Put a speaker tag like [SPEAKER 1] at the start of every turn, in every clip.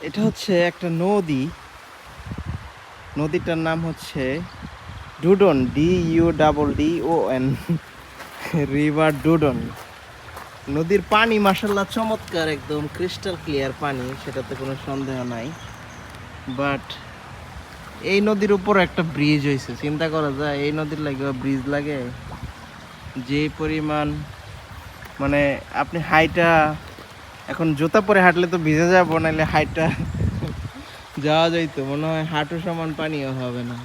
[SPEAKER 1] এটা হচ্ছে একটা নদী, নদীটার নাম হচ্ছে ডুডন, DUDDON, রিভার ডুডন। নদীর পানি মাশাআল্লাহ চমৎকার, একদম ক্রিস্টাল ক্লিয়ার পানি, সেটাতে কোনো সন্দেহ নাই। বাট এই নদীর উপর একটা ব্রিজ হয়েছে, চিন্তা করা যায় এই নদীর লাগে ব্রিজ লাগে, যে পরিমাণ মানে আপনি হাইটা এখন জুতা পরে হাঁটলে তো ভিজে যাবো, নাহলে হাইটা যাওয়া যাইতো, মনে হয় হাঁটু সমান পানিও হবে না,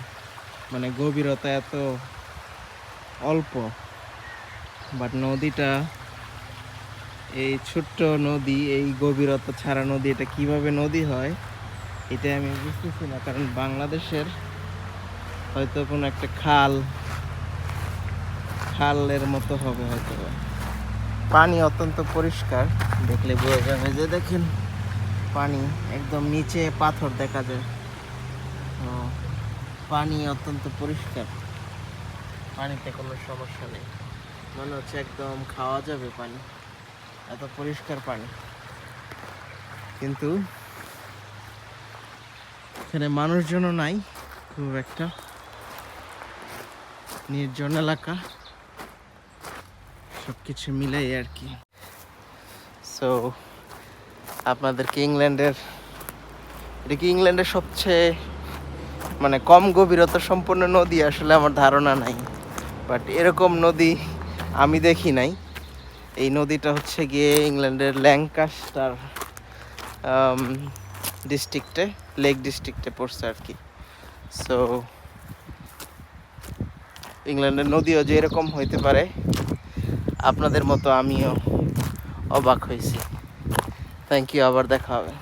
[SPEAKER 1] মানে গভীরতা এত অল্প। বাট নদীটা, এই ছোট্ট নদী, এই গভীরতা ছাড়া নদী, এটা কিভাবে নদী হয় এটা আমি বুঝতেছি না। কারণ বাংলাদেশের হয়তো কোনো একটা খালের মতো হবে হয়তো। পানি অত্যন্ত পরিষ্কার, দেখলে বোঝা যাবে, যে দেখেন পানি একদম নিচে পাথর দেখা যায়। পানি অত্যন্ত পরিষ্কার, পানিতে কোনো সমস্যা নেই, মনে হচ্ছে একদম খাওয়া যাবে পানি, এত পরিষ্কার পানি। কিন্তু এখানে মানুষজনও নাই খুব একটা, নির্জন এলাকা, সব কিছু মিলাই আর কি। সো আপনাদেরকে এটা কি ইংল্যান্ডের সবচেয়ে মানে কম গভীরতা সম্পন্ন নদী, আসলে আমার ধারণা নাই, বাট এরকম নদী আমি দেখি নাই। এই নদীটা হচ্ছে গিয়ে ইংল্যান্ডের ল্যাঙ্কাস্টার ডিস্ট্রিক্টে, লেক ডিস্ট্রিক্টে পড়ছে আর কি। সো ইংল্যান্ডের নদীও যে এরকম হইতে পারে, আপনাদের মতো আমিও অবাক হয়েছি। থ্যাংক ইউ, আবার দেখা হবে।